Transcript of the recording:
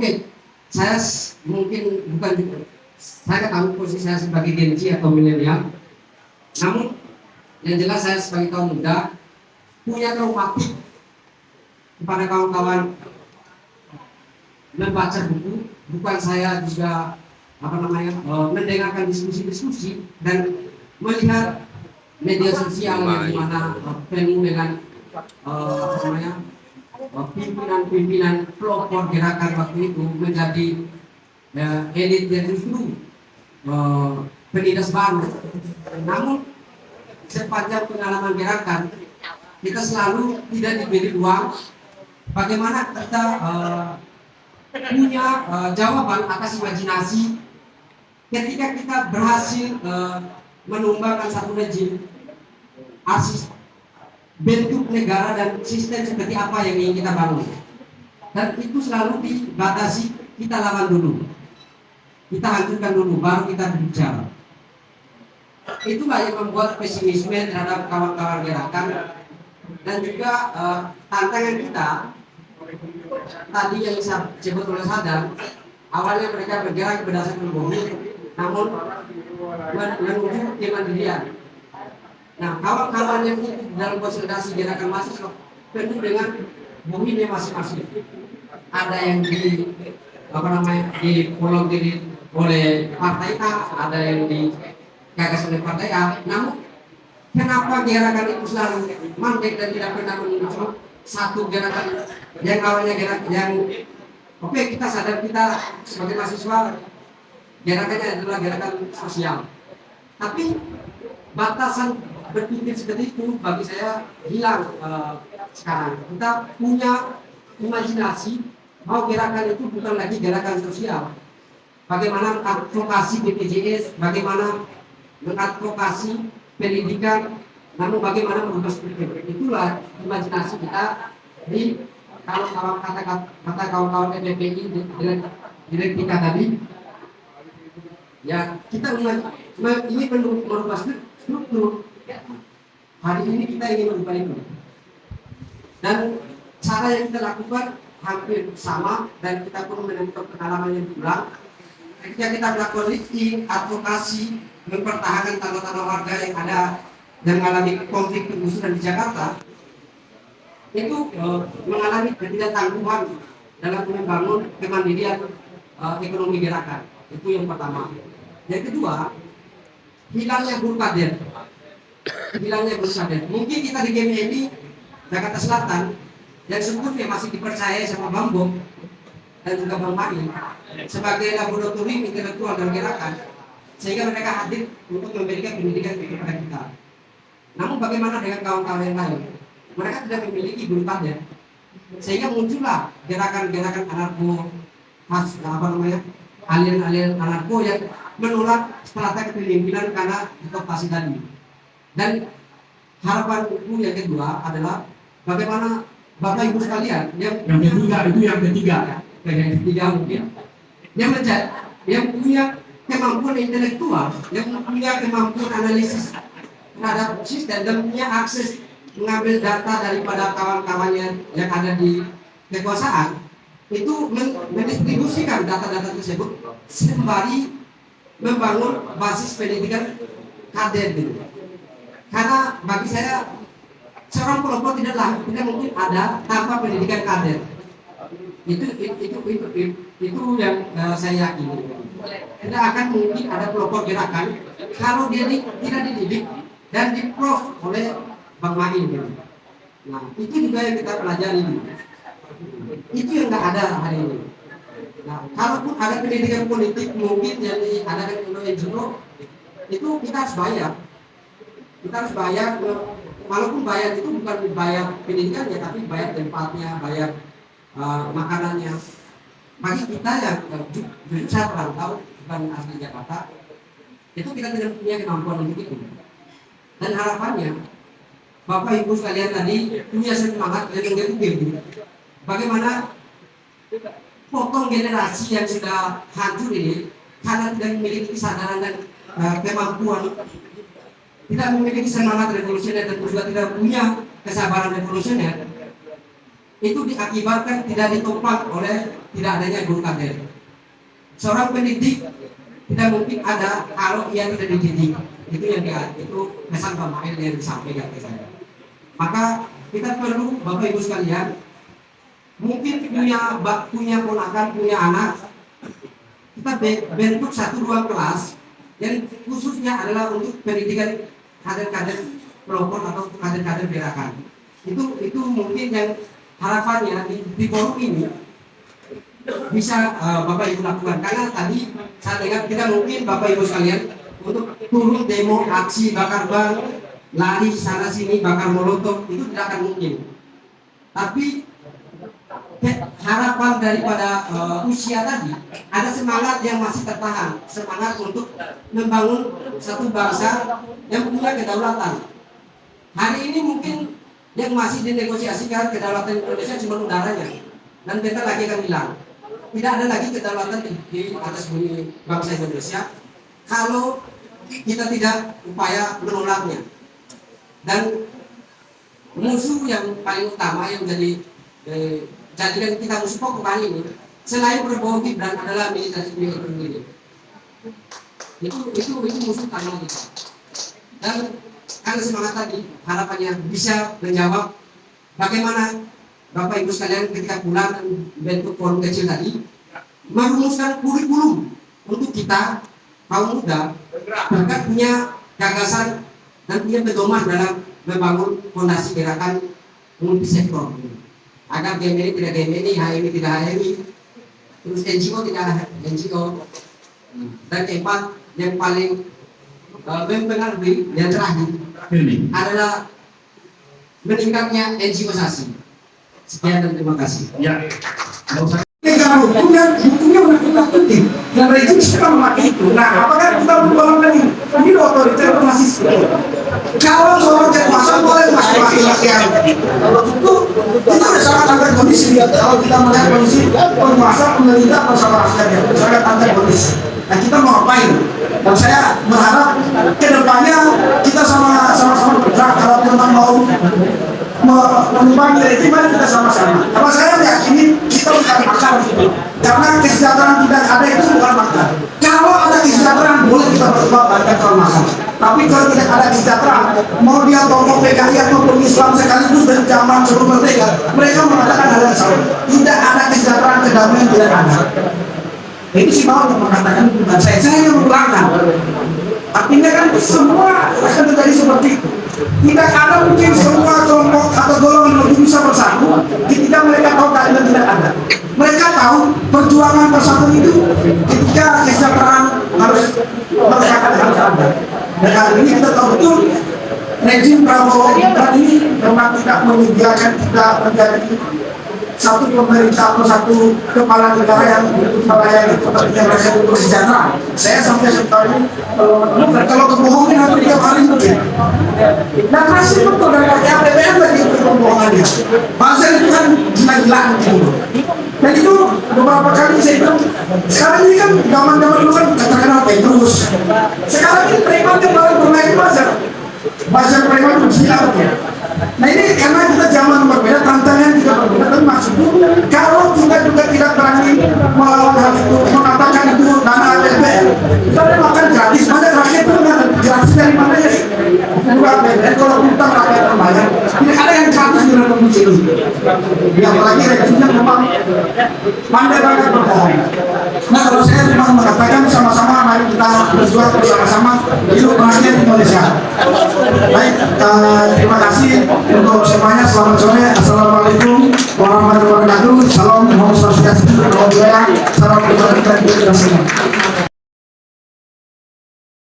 Oke, saya mungkin bukan, saya tahu posisi saya sebagai Gen Z atau milenial. Namun yang jelas saya sebagai kaum muda punya traumatik kepada kawan-kawan membaca buku. Bukan saya juga mendengarkan diskusi-diskusi dan melihat media sosial yang dimana penuh dengan pimpinan-pimpinan pelopor gerakan waktu itu menjadi elit yang justru penindas baru. Namun sepanjang pengalaman gerakan kita selalu tidak diberi ruang bagaimana kita punya jawaban atas imajinasi ketika kita berhasil menumbangkan satu rejim, bentuk negara dan sistem seperti apa yang ingin kita bangun. Dan itu selalu dibatasi, kita lawan dulu, kita hancurkan dulu, baru kita berbicara. Itulah yang membuat pesimisme terhadap kawan-kawan gerakan. Dan juga tantangan kita tadi yang disebut oleh Sadam, awalnya mereka bergerak berdasarkan bumi, namun menuju kemandirian. Nah, kawan-kawan yang ikut dalam konsolidasi gerakan mahasiswa penuh dengan bumi masing-masing. Ada yang divolunteer oleh partai A, ada yang digagas oleh partai A. Namun kenapa gerakan itu selalu mandek dan tidak pernah muncul satu gerakan yang awalnya gerakan yang oke, kita sadar kita sebagai mahasiswa gerakannya adalah gerakan sosial, tapi batasan berpikir seperti itu bagi saya hilang. Sekarang kita punya imajinasi bahwa gerakan itu bukan lagi gerakan sosial. Bagaimana advokasi BPJS, bagaimana mengadvokasi pendidikan, namun bagaimana merubah struktur. Itulah imajinasi kita di kalau kata kawan-kawan PPI direktika tadi. Ya, kita ini perlu merubah struktur. Hari ini kita ingin merubah itu. Dan cara yang kita lakukan hampir sama dan kita perlu menemukan pengalaman yang berulang. Ketika kita melakukan lifting, advokasi, mempertahankan tanah-tanah warga yang ada yang mengalami konflik penggusuran di Jakarta, itu mengalami ketidaktangguhan dalam membangun kemandirian ekonomi gerakan. Itu yang pertama. Yang kedua, hilangnya guru kader. Mungkin kita di GMI Jakarta Selatan yang sebutnya masih dipercaya sama Bambok dan juga Bang Mari sebagai laboratorium intelektual dan gerakan, sehingga mereka hadir untuk memberikan pendidikan kepada kita. Namun bagaimana dengan kawan-kawan yang lain? Mereka tidak memiliki guru kader, sehingga muncullah gerakan-gerakan anarko, aliran-aliran anarko yang menolak strata kepemimpinan karena ditopasi tadi. Dan harapan ibu yang kedua adalah bagaimana Bapak Ibu sekalian yang ketiga mungkin yang punya kemampuan intelektual, yang punya kemampuan analisis terhadap sistem dan punya akses mengambil data daripada kawan-kawannya yang ada di kekuasaan, itu mendistribusikan data-data tersebut sembari membangun basis pendidikan kader gitu. Karena bagi saya seorang pelopor tidak mungkin ada tanpa pendidikan kader. Itu yang saya yakini. Tidak akan mungkin ada pelopor gerakan kalau dia tidak dididik dan diprof oleh Bang Main gitu. Nah, itu juga yang kita pelajari gitu. Itu yang nggak ada hari ini. Nah, kalaupun ada pendidikan politik mungkin yang diadakan oleh NGO, itu kita harus bayar. Walaupun bayar itu bukan bayar pendidikannya, tapi bayar tempatnya, bayar makanannya. Bagi kita yang saya perantau bukan asli Jakarta, itu kita tidak punya kemampuan untuk itu. Dan harapannya Bapak Ibu sekalian tadi punya semangat yang gitu. Bagaimana potong generasi yang sudah hancur ini karena tidak memiliki kesadaran dan kemampuan, tidak memiliki semangat revolusioner dan juga tidak punya kesabaran revolusioner, itu diakibatkan tidak ditopang oleh tidak adanya guru kader. Seorang pendidik tidak mungkin ada kalau ia tidak dididik. Itu yang itu pesan Pak Mail yang disampaikan ke saya. Maka kita perlu Bapak Ibu sekalian, mungkin punya ponakan, punya anak, kita bentuk satu ruang kelas yang khususnya adalah untuk pendidikan kader-kader pelopor atau kader-kader gerakan. Itu mungkin yang harapannya di forum ini bisa Bapak Ibu lakukan, karena tadi saya dengar kita mungkin Bapak Ibu sekalian untuk turun demo, aksi, bakar ban, lari sana sini, bakar molotov, itu tidak akan mungkin. Tapi harapan daripada usia tadi ada semangat yang masih tertahan, semangat untuk membangun satu bangsa yang punya kedaulatan. Hari ini mungkin yang masih dinegosiasikan kedaulatan Indonesia cuma udaranya, dan bentar lagi akan hilang. Tidak ada lagi kedaulatan di atas bumi bangsa Indonesia kalau kita tidak upaya menolaknya. Dan musuh yang paling utama yang jadikan kita musuh pokok kali ini selain Prabowo Gibran adalah militansi ini. Itu musuh utama kita. Dan karena semangat tadi harapannya bisa menjawab bagaimana Bapak Ibu sekalian ketika pulang dan bentuk forum kecil tadi merumuskan kurikulum untuk kita kaum muda bahkan punya gagasan dan punya pedoman dalam membangun fondasi gerakan multisektor agar GMI tidak GMI, HMI tidak HMI, terus NGO tidak NGO, dan keempat yang paling mempengaruhi yang terakhir adalah meningkatnya NGO-sasi. Sekian dan terima kasih. Ya. Negara hukumnya udah penting dan rejim sekarang memakai itu. Nah, apakah kita membangun ini otoriter masih kalau seorang kekuasaan boleh laki-laki itu udah sangat antagonis. Kalau kita melihat kondisi penguasa pemerintah bersama rakyatnya sangat antagonis. Nah, kita mau ngapain? Dan saya berharap kedepannya kita sama-sama bergerak kalau memang mau mengubah rezim kita sama-sama. Karena saya meyakini kita bukan makar, karena kesejahteraan tidak ada itu bukan makar. Kalau ada kesejahteraan boleh kita berdebat banyak soal makar. Tapi kalau tidak ada kesejahteraan, mau dia tokoh PKI ataupun Islam sekaligus dari zaman sebelum merdeka, mereka mengatakan hal yang sama. Tidak ada kesejahteraan, kedamaian tidak ada. Itu si Paul yang mengatakan bukan saya yang mengulangan. Artinya kan semua akan terjadi seperti itu. Tidak ada mungkin semua kelompok atau golongan lebih bisa bersatu ketika mereka tahu keadilan tidak ada. Mereka tahu perjuangan bersatu itu ketika kesejahteraan harus harus ada. Dan hari ini kita tahu betul rezim Prabowo Gibran ini memang tidak menyediakan kita menjadi satu pemerintah atau satu kepala negara yang melayani kepentingan rakyat untuk kesejahteraan. Saya sampai sekarang kalau kebohongan itu tiap hari mungkin. Dan masih betul dari APBN lagi untuk kebohongannya. Bangsa itu kan gila-gilaan gitu. Dan itu beberapa kali saya bilang, sekarang ini kan zaman-zaman dulu kan katakanlah Petrus. Sekarang ini preman yang baru bermain bahasa preman itu gila betul. Nah ini karena kita zaman berbeda, tantangan juga berbeda, tapi maksudnya kalau kita juga tidak berani melawan hal itu, mengatakan itu dana APBN, kita makan gratis, banyak rakyat itu gratis dari mana ya? Bukan APBN, kalau utang rakyat terbayar, tidak ada yang gratis di dalam kondisi ini. Ya apalagi reaksinya memang pandai banget berbohong. Nah kalau saya memang mengatakan sama-sama mari kita berjuang bersama-sama hidup rakyat Indonesia. Baik, terima kasih untuk semuanya. Selamat sore. Assalamualaikum warahmatullahi wabarakatuh. Salam Om Swastiastu. Salam kebajikan kita semua.